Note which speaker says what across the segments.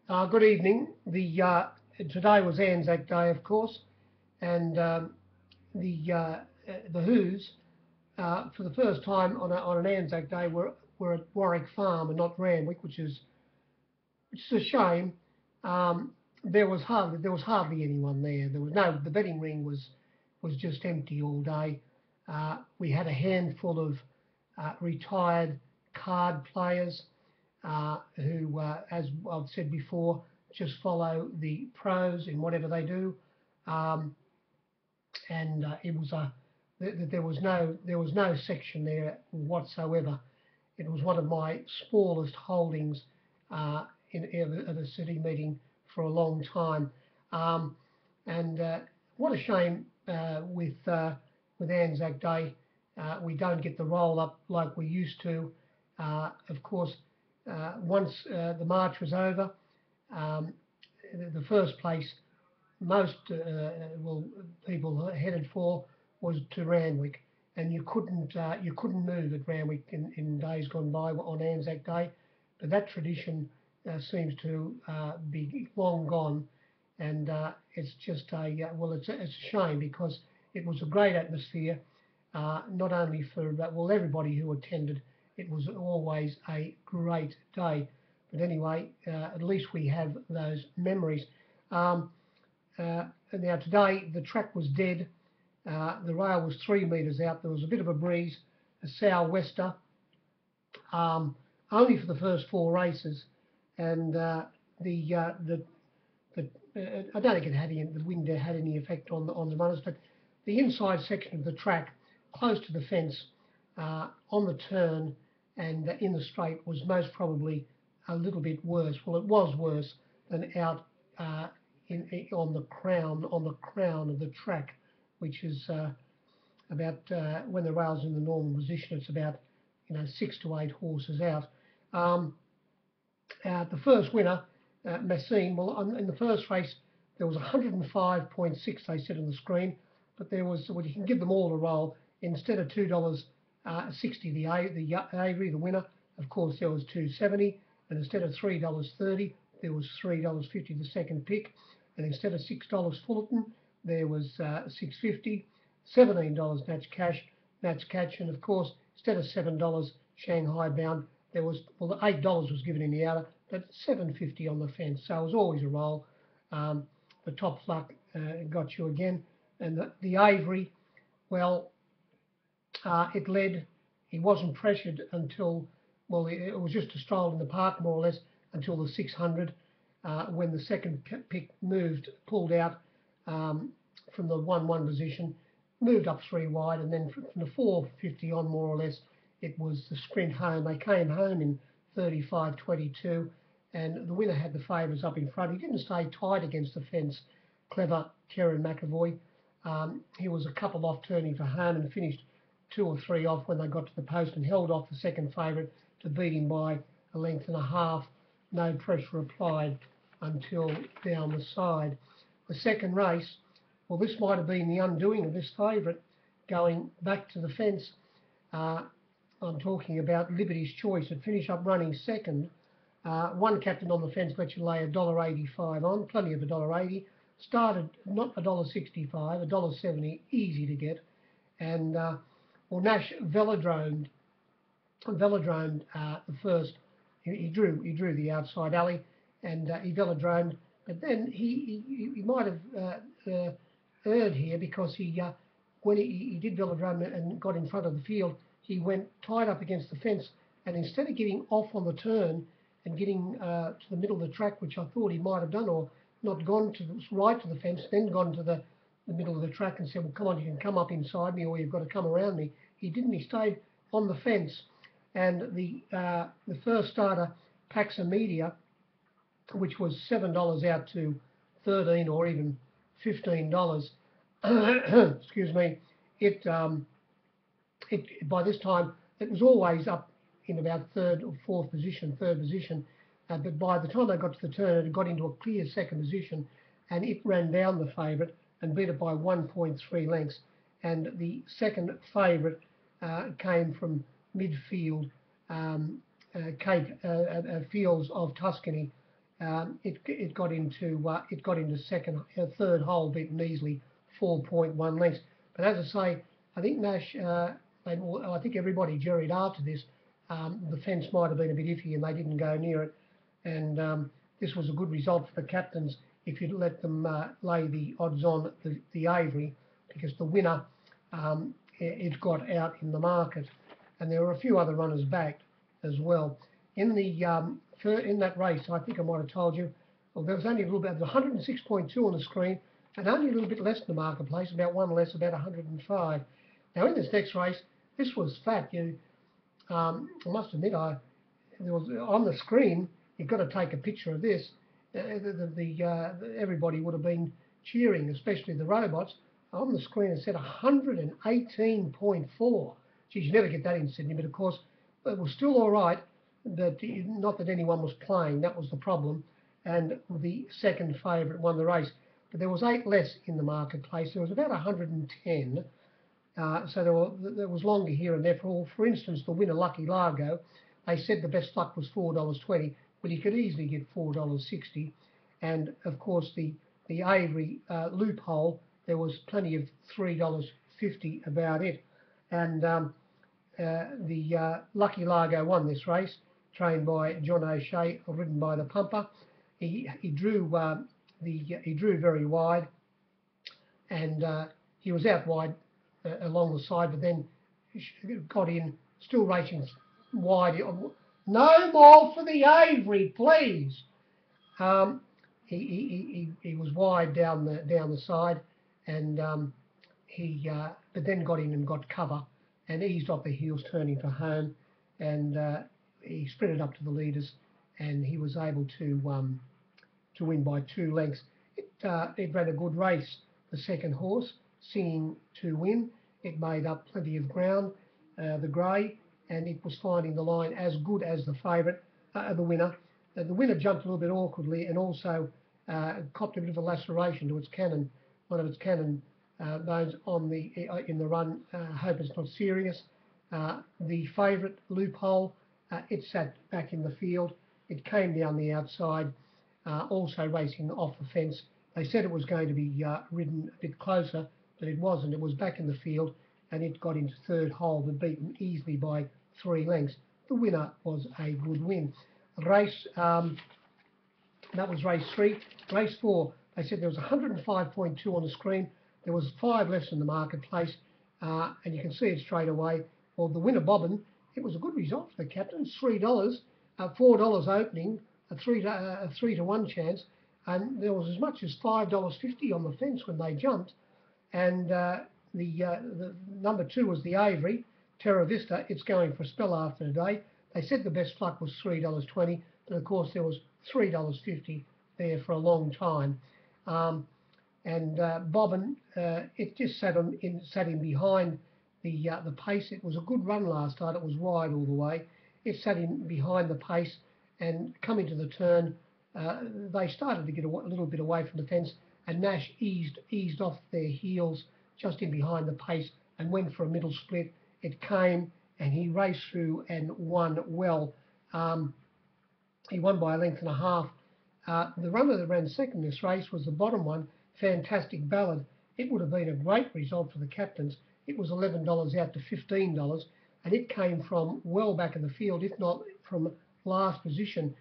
Speaker 1: Good evening. Today was Anzac Day, of course, and the Who's for the first time on an Anzac Day were at Warwick Farm and not Randwick, which is a shame. There was hardly anyone there. The betting ring was just empty all day. We had a handful of retired card players as I've said before, just follow the pros in whatever they do. Um, and it was a there was no section there whatsoever. It was one of my smallest holdings at a city meeting for a long time. Um, and What a shame with Anzac Day, we don't get the roll up like we used to. Of course, once the march was over, um, the first place most people headed for was to Randwick, and you couldn't move at Randwick in days gone by on Anzac Day, but that tradition seems to be long gone, and it's just it's a shame because it was a great atmosphere, not only for everybody who attended. It was always a great day, but anyway, at least we have those memories. Um, Now today the track was dead. The rail was 3 metres out. There was a bit of a breeze, a sou'wester, um, only for the first four races, and the I don't think the wind had any effect on the runners, but the inside section of the track, close to the fence, on the turn and in the straight, was most probably a little bit worse. Well, it was worse than out on the crown of the track, which is about when the rail's in the normal position, it's about 6 to 8 horses out. Um, the first winner, Messine. Well, in the first race there was 105.6 they said on the screen, but there was you can give them all a roll. Instead of $2.60 the Avery, the winner, of course there was 2.70, and instead of $3.30 there was $3.50 the second pick, and instead of $6 Fullerton there was $6.50, $17 Natch Catch, and of course instead of $7 Shanghai Bound there was $8 was given in the outer, but $7.50 on the fence. So it was always a roll. The top luck got you again, and the Avery, well, it led. He wasn't pressured until, it was just a stroll in the park more or less until the 600, when the second pick pulled out from the 1-1 position, moved up 3 wide, and then from the 450 on more or less, it was the sprint home. They came home in 35.22, and the winner had the favours up in front. He didn't stay tight against the fence. Clever Kieran McAvoy. He was a couple off turning for home and finished 2 or 3 off when they got to the post and held off the second favourite to beat him by a length and a half. No pressure applied until down the side. The second race, well, this might have been the undoing of this favourite going back to the fence. I'm talking about Liberty's Choice. It finished up running second. One captain on the fence let you lay $1.85 on, plenty of $1.80. Started not $1.65, $1.70, easy to get. And Nash velodromed the first. He drew the outside alley, and he velodromed. But then he might have erred here because when he did velodrome and got in front of the field, he went tight up against the fence, and instead of getting off on the turn and getting to the middle of the track, which I thought he might have done, or not gone right to the fence, then gone to the middle of the track and said, well, come on, you can come up inside me or you've got to come around me. He didn't. He stayed on the fence. And the first starter, Paxa Media, which was $7 out to $13 or even $15, excuse me, it by this time it was always up in about third position, but by the time they got to the turn, it had got into a clear second position, and it ran down the favourite and beat it by 1.3 lengths. And the second favourite came from midfield, Cape Fields of Tuscany, it got into third hole, beaten easily 4.1 lengths. But as I say, I think Nash, I think everybody jerried after this. The fence might have been a bit iffy and they didn't go near it. And this was a good result for the captains if you'd let them lay the odds on the Avery, because the winner, it got out in the market. And there were a few other runners backed as well. In that race, I think I might have told you, well, there was only a little bit, 106.2 on the screen, and only a little bit less in the marketplace, about one less, about 105. Now in this next race, this was fat. I must admit, there was on the screen. You've got to take a picture of this. Everybody would have been cheering, especially the robots. On the screen it said 118.4. Geez, you never get that in Sydney, but of course it was still all right. Not that anyone was playing, that was the problem. And the second favourite won the race. But there was 8 less in the marketplace. There was about 110. So there was longer here and there. For instance, the winner, Lucky Largo, they said the best luck was $4.20, but you could easily get $4.60. And of course, the Avery loophole, there was plenty of $3.50 about it. And the Lucky Largo won this race, trained by John O'Shea, ridden by the pumper. He drew very wide, and he was out wide along the side, but then got in, still racing wide. No more for the Avery, please. He was wide down the side, and but then got in and got cover and eased off the heels, turning for home, and he sprinted up to the leaders, and he was able to win by 2 lengths. It ran a good race. The second horse, Singing to Win, it made up plenty of ground, the grey, and it was finding the line as good as the favourite, the winner. The winner jumped a little bit awkwardly and also copped a bit of a laceration to its cannon, one of its cannon bones in the run. Hope it's not serious. The favourite, Loophole, it sat back in the field. It came down the outside, also racing off the fence. They said it was going to be ridden a bit closer, but it wasn't. It was back in the field, and it got into third hole, but beaten easily by 3 lengths. The winner was a good win. Race, that was race 3. Race 4, they said there was 105.2 on the screen. There was 5 less in the marketplace, and you can see it straight away. Well, the winner, Bobbin, it was a good result for the captain. $3, $4 opening, a 3 to 1 chance, and there was as much as $5.50 on the fence when they jumped. And the number 2 was the Avery, Terra Vista. It's going for a spell after today. They said the best luck was $3.20, but of course there was $3.50 there for a long time. And Bobbin, it just sat in behind the pace. It was a good run last night. It was wide all the way. It sat in behind the pace, and coming to the turn, they started to get a little bit away from the fence, and Nash eased off their heels just in behind the pace and went for a middle split. It came, and he raced through and won well. He won by a length and a half. The runner that ran second in this race was the bottom one, Fantastic Ballad. It would have been a great result for the captains. It was $11 out to $15, and it came from well back in the field, if not from last position,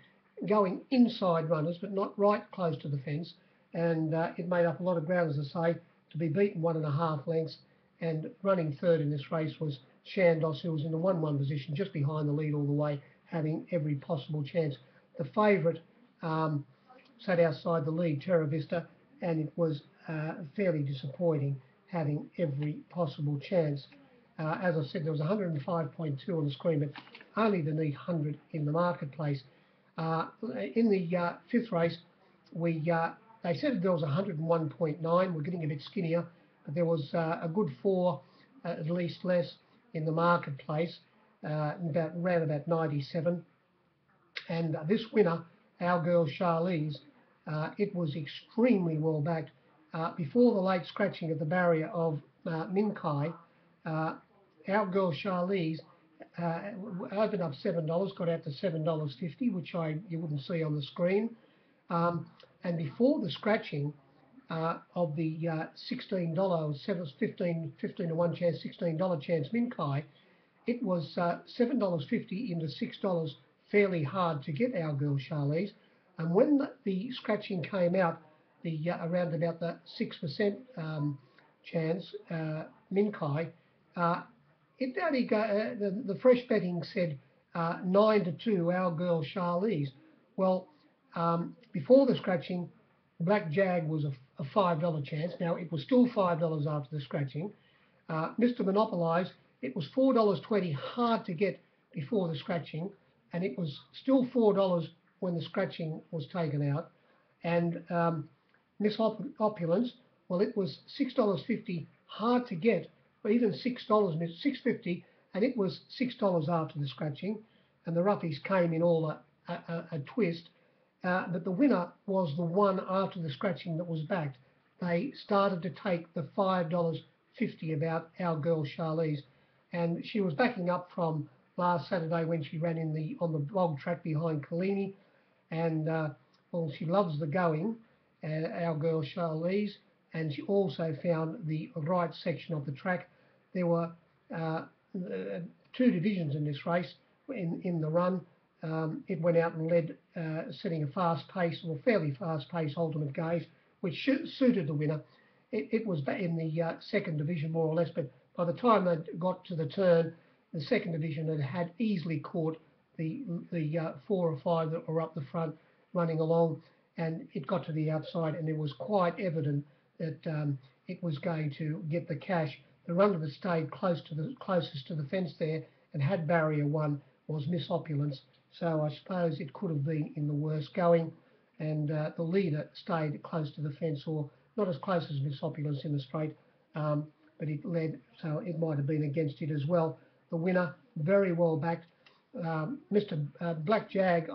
Speaker 1: going inside runners, but not right close to the fence. And it made up a lot of ground, as I say, to be beaten 1.5 lengths. And running third in this race was Chandos, who was in the 1-1 position, just behind the lead all the way, having every possible chance. The favourite sat outside the lead, Terra Vista, and it was fairly disappointing, having every possible chance. As I said, there was 105.2 on the screen, but only the neat 100 in the marketplace. In the 5th race, they said there was 101.9. We're getting a bit skinnier, but there was a good 4, at least less, in the marketplace, around about 97. And this winner, Our Girl Charlize, it was extremely well backed. Before the late scratching at the barrier of Minkai, Our Girl Charlize opened up $7, got out to $7.50, which you wouldn't see on the screen. And before the scratching of the $16, 15 to 1 chance, $16 chance Minkai, it was $7.50 into $6 fairly hard to get our girl Charlize. And when the scratching came out, the around about the 6% chance Minkai, it only the fresh betting said 9 to 2 our girl Charlize. Well, before the scratching, Black Jag was a $5 chance. Now it was still $5 after the scratching. Mr. Monopolize, it was $4.20 hard to get before the scratching, and it was still $4 when the scratching was taken out. And Miss Opulence, well, it was $6.50 hard to get, or even $6.50, and it was $6 after the scratching. And the roughies came in all a twist. But the winner was the one after the scratching that was backed. They started to take the $5.50 about our girl Charlize, and she was backing up from last Saturday when she ran on the bog track behind Collini, and well, she loves the going, our girl Charlize, and she also found the right section of the track. There were two divisions in this race in the run. It went out and led, setting a fast pace, or fairly fast pace ultimate gaze, which suited the winner. It was in the second division more or less, but by the time they got to the turn, the second division had easily caught the 4 or 5 that were up the front running along, and it got to the outside, and it was quite evident that it was going to get the cash. The runner that stayed closest to the fence there and had barrier 1 was Miss Opulence. So I suppose it could have been in the worst going, and the leader stayed close to the fence, or not as close as Miss Opulence in the straight, but it led, so it might have been against it as well. The winner, very well backed, Mr. Black Jag,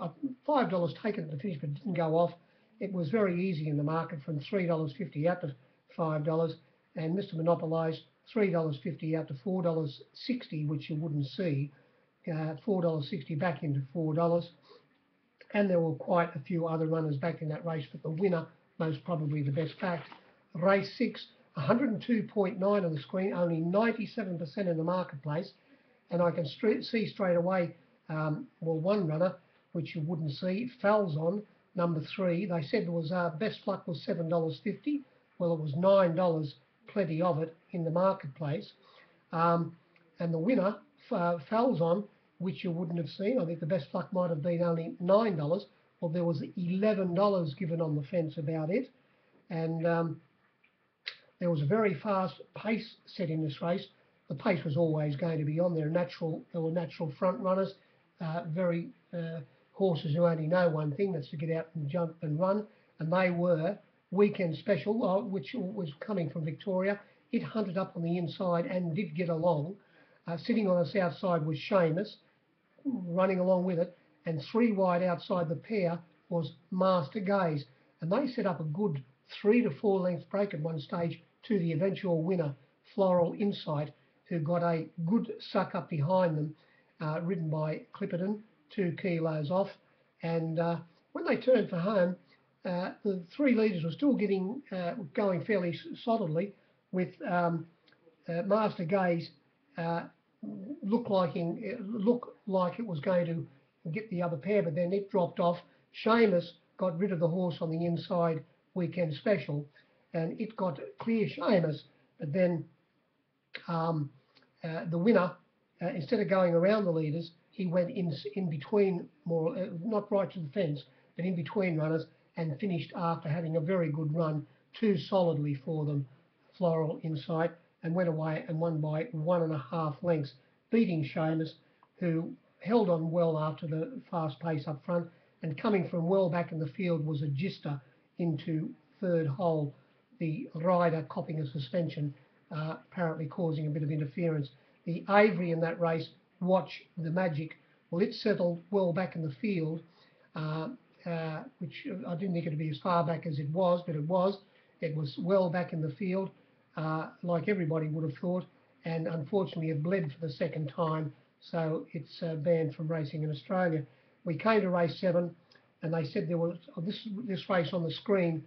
Speaker 1: $5 taken at the finish, but didn't go off. It was very easy in the market from $3.50 out to $5, and Mr. Monopolize, $3.50 out to $4.60, which you wouldn't see. $4.60 back into $4, and there were quite a few other runners back in that race, but the winner most probably the best backed. Race 6, 102.9 on the screen, only 97% in the marketplace, and I can see straight away, well, one runner which you wouldn't see, Falzon, number 3. They said it was best luck was $7.50. Well, it was $9, plenty of it in the marketplace, and the winner, Falzon, which you wouldn't have seen. I think the best luck might have been only $9. Well, there was $11 given on the fence about it, and there was a very fast pace set in this race. The pace was always going to be on there. There were natural front runners, very horses who only know one thing, that's to get out and jump and run, and they were Weekend Special, which was coming from Victoria. It hunted up on the inside and did get along. Sitting on the outside was Seamus, running along with it, and 3 wide outside the pair was Master Gaze, and they set up a good 3 to 4 length break at one stage to the eventual winner, Floral Insight, who got a good suck up behind them, ridden by Clipperton, 2 kilos off, and when they turned for home, the 3 leaders were still going fairly solidly, with Master Gaze looked like it was going to get the other pair, but then it dropped off. Seamus got rid of the horse on the inside, Weekend Special, and it got clear Seamus, but then the winner, instead of going around the leaders, he went in between, more not right to the fence, but in between runners, and finished after having a very good run, too solidly for them, Floral Insight, and went away and won by 1.5 lengths, beating Seamus, who held on well after the fast pace up front, and coming from well back in the field was a gister into 3rd hole, the rider copping a suspension, apparently causing a bit of interference. The Avery in that race, Watch the Magic, well, it settled well back in the field, which I didn't think it would be as far back as it was, but it was. It was well back in the field, like everybody would have thought, and unfortunately it bled for the second time, so it's banned from racing in Australia. We came to race 7. and they said there was this race on the screen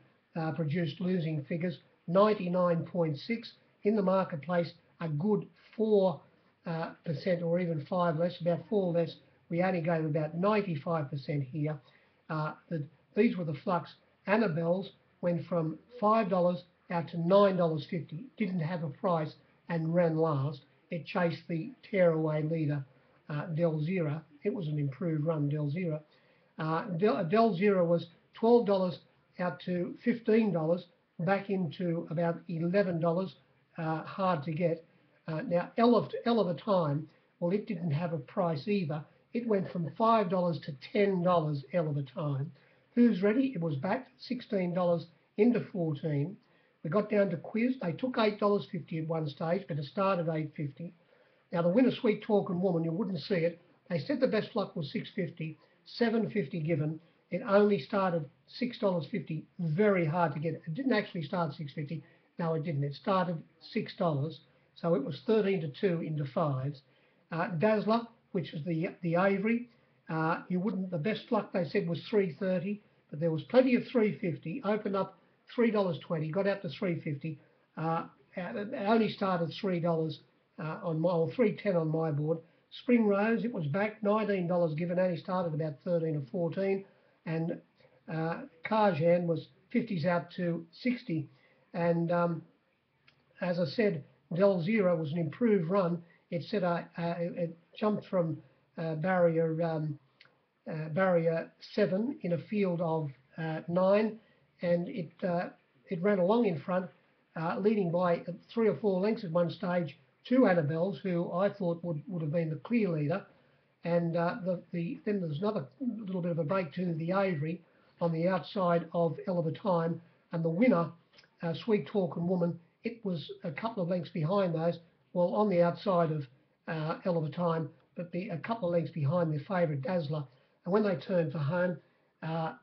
Speaker 1: produced losing figures, 99.6 in the marketplace, a good 4% or even 5 less, about 4 less. We only gave about 95% here. These were the flux. Annabelle's went from $5 out to $9.50. Didn't have a price and ran last. It chased the tearaway leader, Del Zero. It was an improved run, Del Zero. Del Zero was $12 out to $15, back into about $11, hard to get. Now, L of a Time, well, it didn't have a price either. It went from $5 to $10, L of a Time. Who's Ready? It was back $16 into 14. We got down to Quiz. They took $8.50 at one stage, but it started $8.50. Now, the winner, Sweet Talking Woman, you wouldn't see it. They said the best luck was $6.50, $7.50 given. It only started $6.50, very hard to get. It didn't actually start $6.50. No, it didn't. It started $6, so it was 13 to 2 into fives. Dazzler, which is the Avery, you wouldn't. The best luck they said was $3.30, but there was plenty of $3.50. Opened up $3.20, got out to $3.50. It only started $3 on my, or $3.10 on my board. Spring Rose, it was back $19 given, only started about 13 or 14, and Karjan was 50s out to 60, and as I said, Del Zero was an improved run. It said it jumped from barrier 7 in a field of 9, and it ran along in front, leading by 3 or 4 lengths at one stage to Annabelle's, who I thought would have been the clear leader. And then there's another little bit of a break to the Avery on the outside of L of a Time, and the winner, Sweet Talking Woman, it was a couple of lengths behind those, well, on the outside of L of a Time, but a couple of lengths behind their favourite Dazzler. And when they turned for home,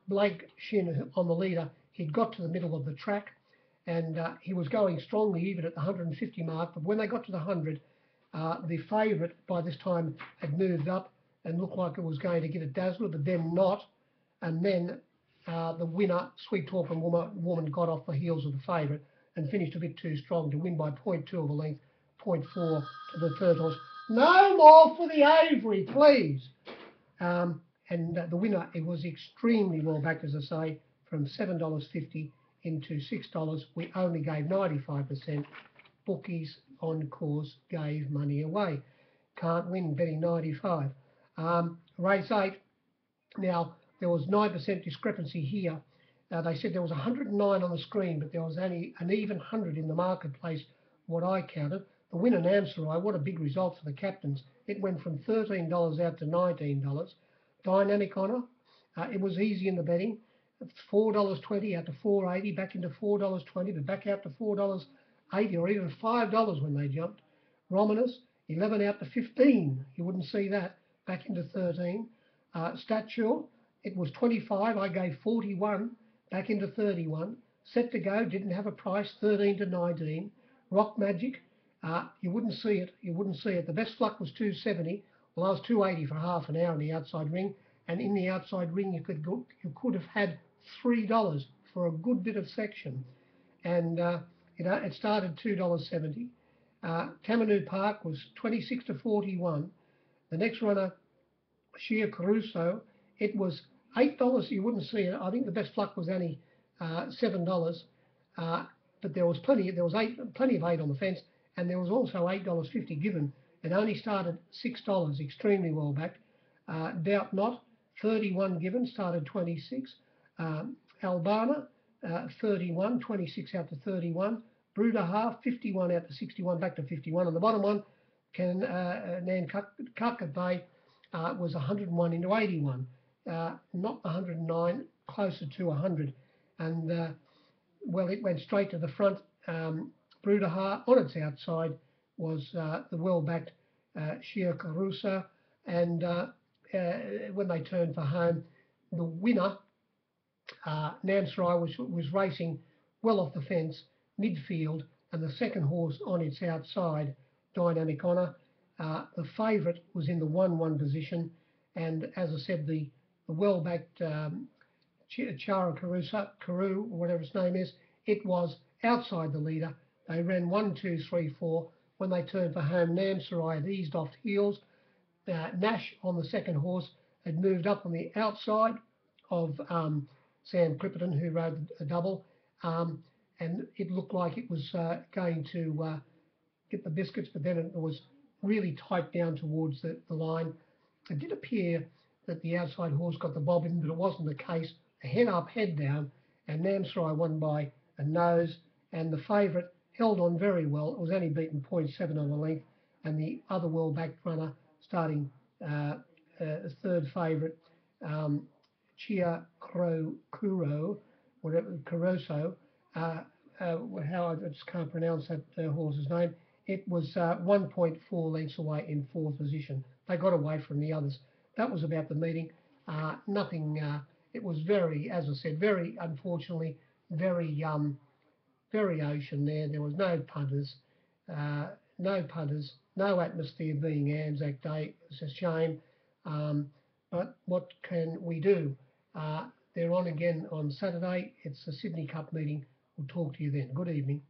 Speaker 1: Blake Shin on the leader, he'd got to the middle of the track, and he was going strongly even at the 150 mark, but when they got to the 100, the favourite by this time had moved up and looked like it was going to get a Dazzler, but then not. And then the winner, Sweet Talking Woman, got off the heels of the favourite and finished a bit too strong to win by 0.2 of a length, 0.4 to the third horse. No more for the Avery, please. And the winner, it was extremely well backed, as I say, from $7.50 into $6. We only gave 95%. Bookies on course gave money away. Can't win betting 95. Race 8. Now, there was 9% discrepancy here. They said there was 109 on the screen, but there was only an even 100 in the marketplace, what I counted. The winner, Namsarai, what a big result for the captains. It went from $13 out to $19. Dynamic Honour, it was easy in the betting. $4.20 out to $4.80, back into $4.20, but back out to $4.80 or even $5 when they jumped. Romanus, 11 out to 15. You wouldn't see that. Back into 13. Stature, it was 25. I gave 41. Back into 31. Set to Go, didn't have a price. 13 to 19. Rock Magic, you wouldn't see it. You wouldn't see it. The best luck was 270. Well, I was 280 for half an hour in the outside ring, and in the outside ring you could have had $3 for a good bit of section, and it started $2.70. Tamanui Park was 26 to 41. The next runner, Shia Caruso, it was $8. You wouldn't see it. I think the best luck was only $7, but there was plenty of 8 on the fence, and there was also $8.50 given. It only started $6, extremely well backed. Doubt Not, 31 given, started 26. Albana, 31, 26 out to 31. Bruder Half, 51 out to 61, back to 51. And the bottom one, Nantucket Bay, was 101 into 81. Not 109, closer to 100. And, well, it went straight to the front. Bruder Half, on its outside, was the well-backed Shia Caruso, and when they turned for home, the winner, Namsarai, was racing well off the fence, midfield, and the second horse on its outside, Dynamic Honour. The favourite was in the 1-1 position, and as I said, the well-backed Chara Carew, whatever his name is, it was outside the leader. They ran 1, 2, 3, 4. When they turned for home, Namsarai had eased off heels. Nash on the second horse had moved up on the outside of Sam Clipperton, who rode a double, and it looked like it was going to get the biscuits, but then it was really tight down towards the line. It did appear that the outside horse got the bob in, but it wasn't the case. A head up, head down, and Namsarai won by a nose, and the favourite held on very well. It was only beaten 0.7 on the length, and the other well-backed runner, starting third favourite, Chia Kuro, whatever, Caroso, how I just can't pronounce that horse's name. It was 1.4 lengths away in fourth position. They got away from the others. That was about the meeting. Nothing. It was very, as I said, very unfortunately, very variation there. There was no punters, no atmosphere being Anzac Day. It's a shame. But what can we do? They're on again on Saturday. It's the Sydney Cup meeting. We'll talk to you then. Good evening.